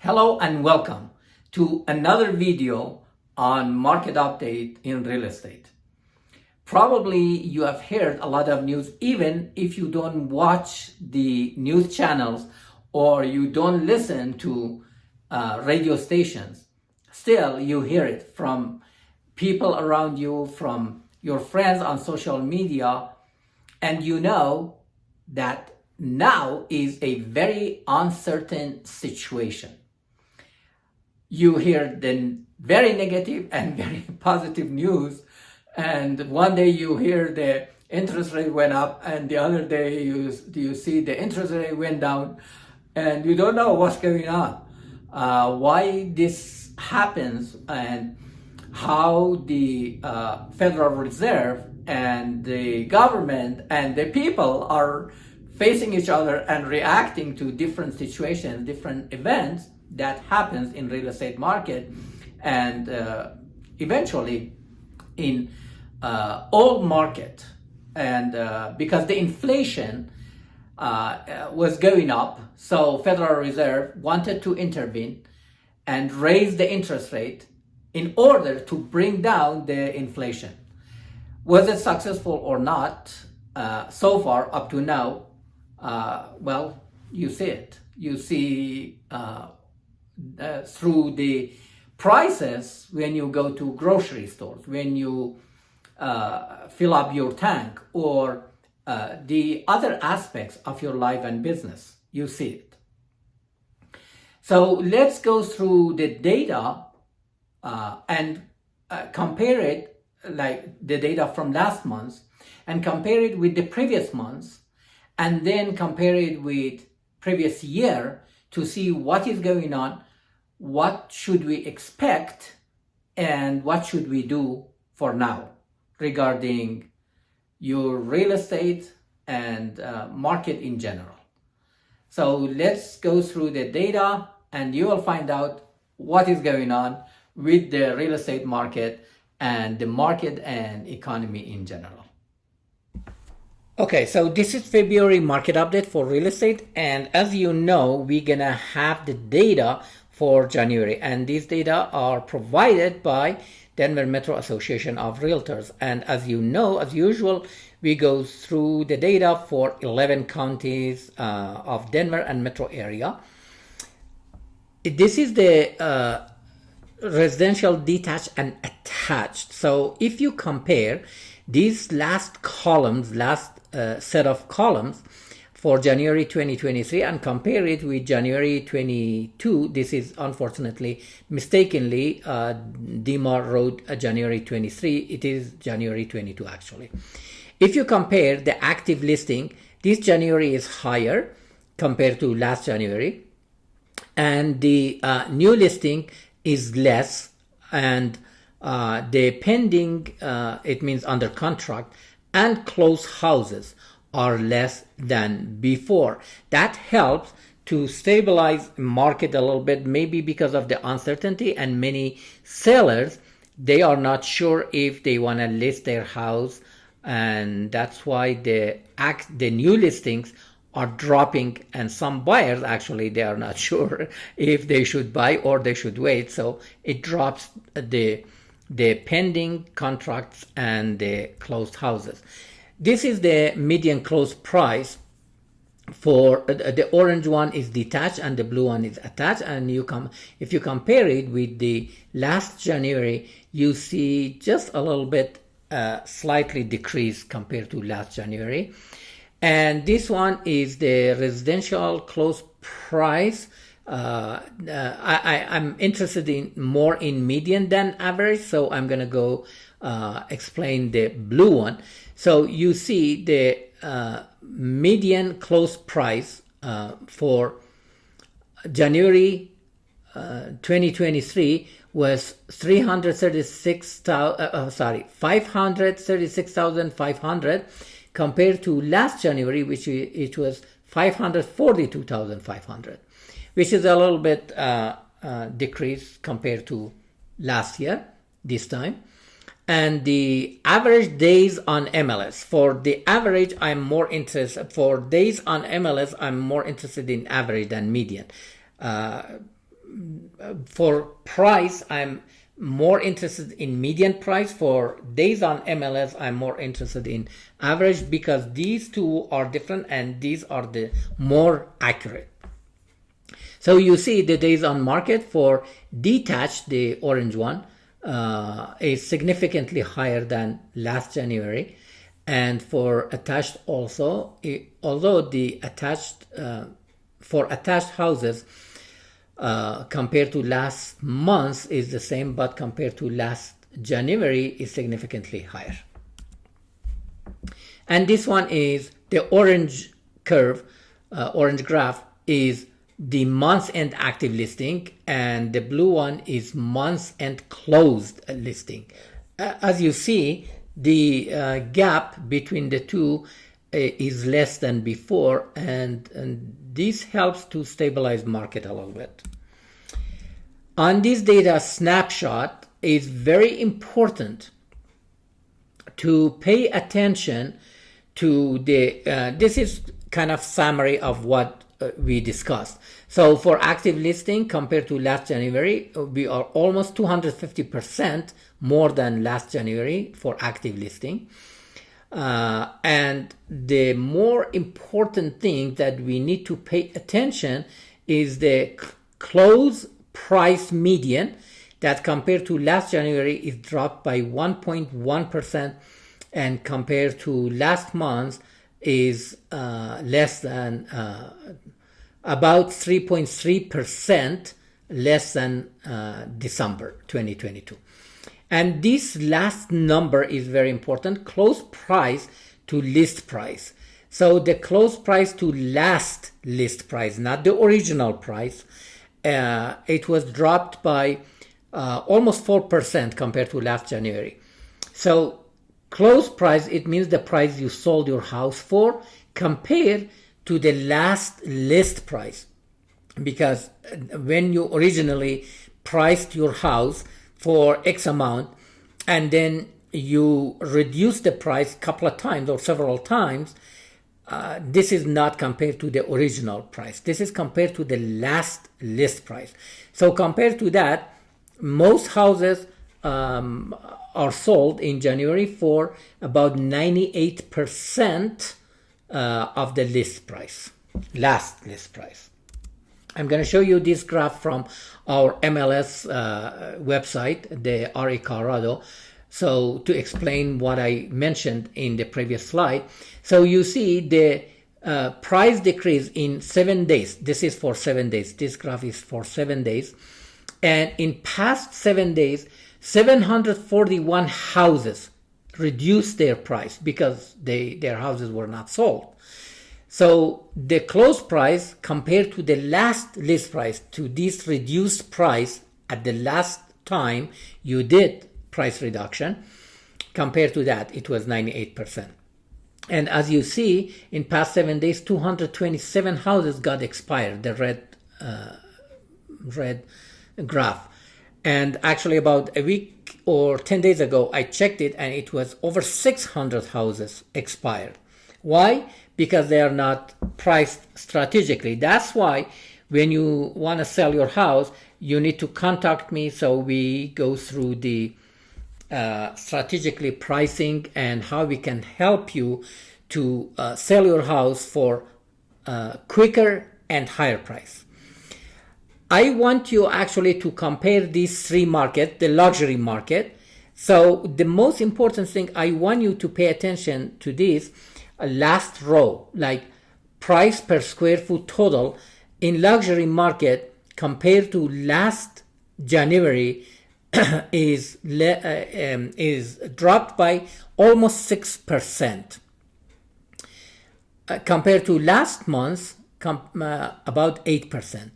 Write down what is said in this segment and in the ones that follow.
Hello and welcome to another video on market update in real estate. Probably you have heard a lot of news, even if you don't watch the news channels or you don't listen to radio stations. Still, you hear it from people around you, from your friends on social media, and you know that now is a very uncertain situation. You hear the very negative and very positive news, and one day you hear the interest rate went up, and the other day you see the interest rate went down, and you don't know what's going on, why this happens, and how the Federal Reserve and the government and the people are facing each other and reacting to different situations, different events that happens in real estate market, and eventually in all market. And because the inflation was going up, so Federal Reserve wanted to intervene and raise the interest rate in order to bring down the inflation. Was it successful or not? So far, up to now, well, you see it. You see through the prices when you go to grocery stores, when you fill up your tank, or the other aspects of your life and business, you see it. So let's go through the data and compare it, like the data from last month, and compare it with the previous months, and then compare it with previous year to see what is going on, what should we expect, and what should we do for now regarding your real estate and market in general. So let's go through the data, and you will find out what is going on with the real estate market and the market and economy in general. Okay, so this is February market update for real estate, and as you know, we're gonna have the data for January, and these data are provided by Denver Metro Association of Realtors. And as you know, as usual, we go through the data for 11 counties of Denver and metro area. This is the residential detached and attached. So if you compare these last columns, set of columns for January 2023 and compare it with January 22, this is unfortunately mistakenly DMAR wrote January 23, it is January 22 actually. If you compare the active listing, this January is higher compared to last January, and the new listing is less, and the pending, it means under contract, and closed houses are less than before. That helps to stabilize market a little bit, maybe because of the uncertainty, and many sellers, they are not sure if they want to list their house, and that's why the new listings are dropping, and some buyers actually, they are not sure if they should buy or they should wait, so it drops the pending contracts and the closed houses. This is the median closed price for the orange one is detached and the blue one is attached, and if you compare it with the last January, you see just a little bit slightly decreased compared to last January. And this one is the residential closed price. I'm interested in more in median than average, so I'm gonna go explain the blue one. So you see the median closed price for January 2023 was 536,500 compared to last January, which it was 542,500, which is a little bit decrease compared to last year this time. And the average days on MLS, for the average, I'm more interested, for days on MLS, I'm more interested in average than median. for price, I'm more interested in median price. For days on MLS, I'm more interested in average, because these two are different and these are the more accurate. So you see the days on market for detached, the orange one, is significantly higher than last January. And for attached also, although the attached, for attached houses, compared to last month is the same, but compared to last January is significantly higher. And this one is the orange curve, orange graph is the month-end active listing, and the blue one is month-end closed listing. As you see, the gap between the two is less than before, and this helps to stabilize market a little bit. On this data snapshot, it's very important to pay attention to the, this is kind of summary of what we discussed. So for active listing compared to last January, we are almost 250% more than last January for active listing. And the more important thing that we need to pay attention is the close price median, that compared to last January is dropped by 1.1%, and compared to last month is less than about 3.3% less than December 2022. And this last number is very important, close price to list price. So the close price to last list price, not the original price, it was dropped by almost 4% compared to last January. So close price, it means the price you sold your house for compared to the last list price. Because when you originally priced your house for X amount, and then you reduce the price a couple of times or several times, this is not compared to the original price. This is compared to the last list price. So compared to that, most houses are sold in January for about 98% of the list price, last list price. I'm going to show you this graph from our MLS website, the RE Colorado, so to explain what I mentioned in the previous slide. So you see the price decrease in 7 days. This is for 7 days. This graph is for 7 days. And in past 7 days, 741 houses reduced their price because their houses were not sold. So the close price compared to the last list price, to this reduced price at the last time you did price reduction, compared to that, it was 98%. And as you see, in past 7 days, 227 houses got expired, the red graph. And actually about a week or 10 days ago, I checked it and it was over 600 houses expired. Why? Because they are not priced strategically. That's why when you want to sell your house, you need to contact me so we go through the strategically pricing and how we can help you to sell your house for quicker and higher price. I want you actually to compare these three markets, the luxury market. So the most important thing, I want you to pay attention to this last row, like price per square foot total in luxury market compared to last January is dropped by almost 6%. Compared to last month, about 8%.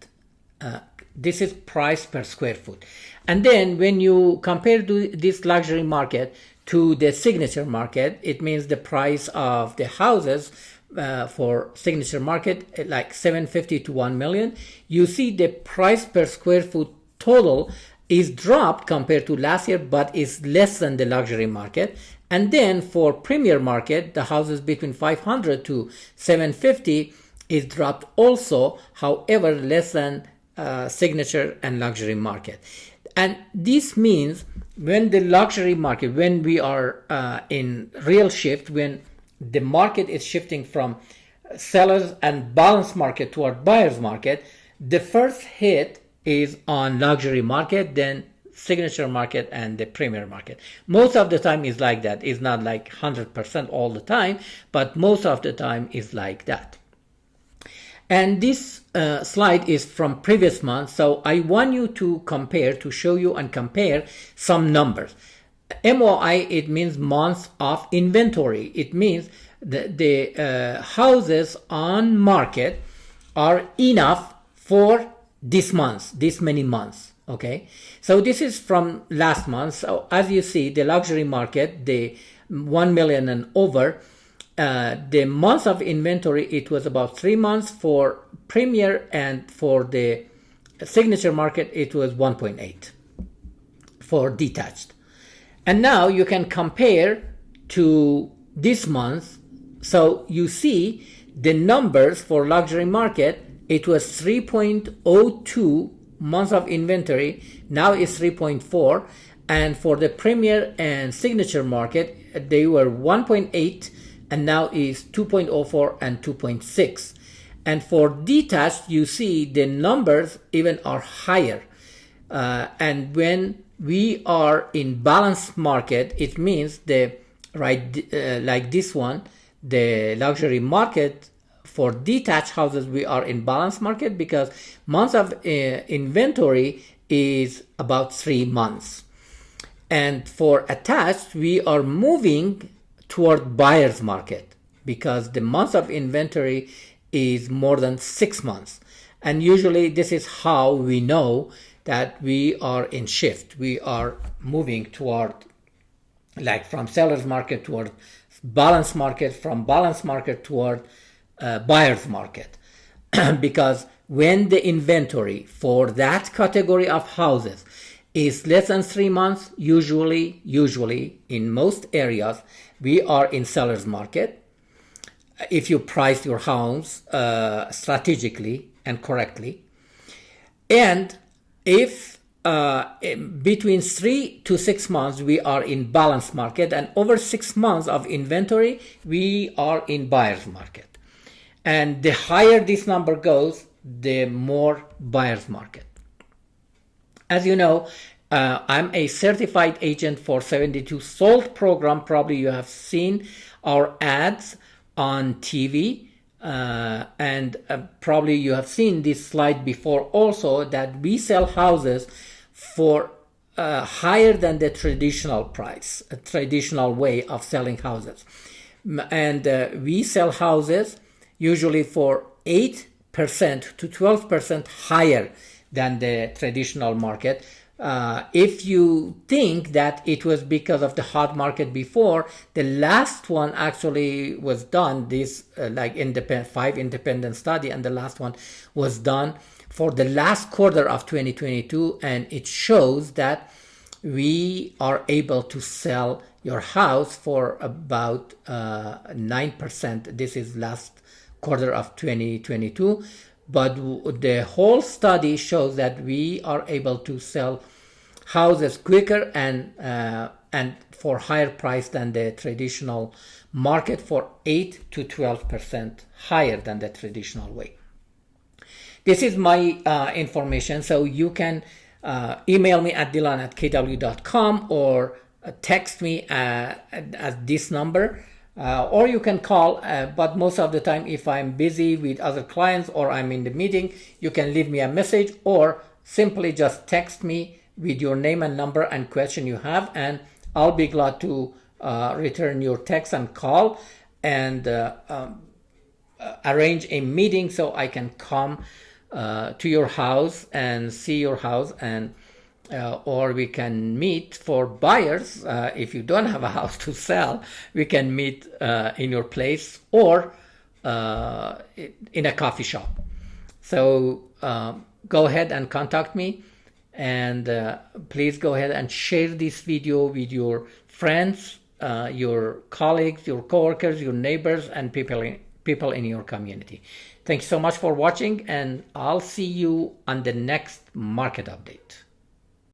This is price per square foot. And then when you compare this luxury market to the signature market, it means the price of the houses for signature market, like 750 to 1 million. You see the price per square foot total is dropped compared to last year, but is less than the luxury market. And then for premier market, the houses between 500 to 750 is dropped also, however, less than signature and luxury market. And this means when the luxury market, when we are in real shift, when the market is shifting from sellers and balanced market toward buyer's market, the first hit is on luxury market, then signature market, and the premier market. Most of the time is like that. It's not like 100% all the time, but most of the time is like that. And this slide is from previous month, so I want you to compare, to show you and compare some numbers. MOI, it means months of inventory. It means the houses on market are enough for this month, this many months. Okay, so this is from last month. So as you see, the luxury market, the 1 million and over, the months of inventory, it was about 3 months for premier, and for the signature market it was 1.8 for detached. And now you can compare to this month. So you see the numbers for luxury market, it was 3.02 months of inventory, now it's 3.4, and for the premier and signature market they were 1.8 and now is 2.04 and 2.6. And for detached, you see the numbers even are higher. And when we are in balanced market, it means like this one, the luxury market, for detached houses we are in balanced market because months of inventory is about 3 months. And for attached, we are moving toward buyer's market because the months of inventory is more than 6 months. And usually this is how we know that we are in shift. We are moving toward, like, from seller's market toward balanced market, from balanced market toward buyer's market. Because when the inventory for that category of houses is less than 3 months, usually in most areas, we are in seller's market. If you price your homes strategically and correctly. And if between 3 to 6 months we are in balanced market, and over 6 months of inventory we are in buyer's market. And the higher this number goes, the more buyer's market. As you know, I'm a certified agent for 72 Sold program. Probably you have seen our ads on TV, and probably you have seen this slide before also, that we sell houses for higher than the traditional price, a traditional way of selling houses. And we sell houses usually for 8% to 12% higher than the traditional market. If you think that it was because of the hot market before, the last one actually was done, this 5 independent study, and the last one was done for the last quarter of 2022, and it shows that we are able to sell your house for about 9%. This is last quarter of 2022. But the whole study shows that we are able to sell houses quicker and for higher price than the traditional market, for 8 to 12% higher than the traditional way. This is my information, so you can email me at dylan@kw.com or text me at this number. Or you can call, but most of the time if I'm busy with other clients or I'm in the meeting, you can leave me a message or simply just text me with your name and number and question you have, and I'll be glad to return your text and call and arrange a meeting so I can come to your house and see your house, and or we can meet for buyers. If you don't have a house to sell, we can meet in your place or in a coffee shop. So go ahead and contact me, and please go ahead and share this video with your friends, your colleagues, your coworkers, your neighbors, and people in your community. Thanks so much for watching, and I'll see you on the next market update.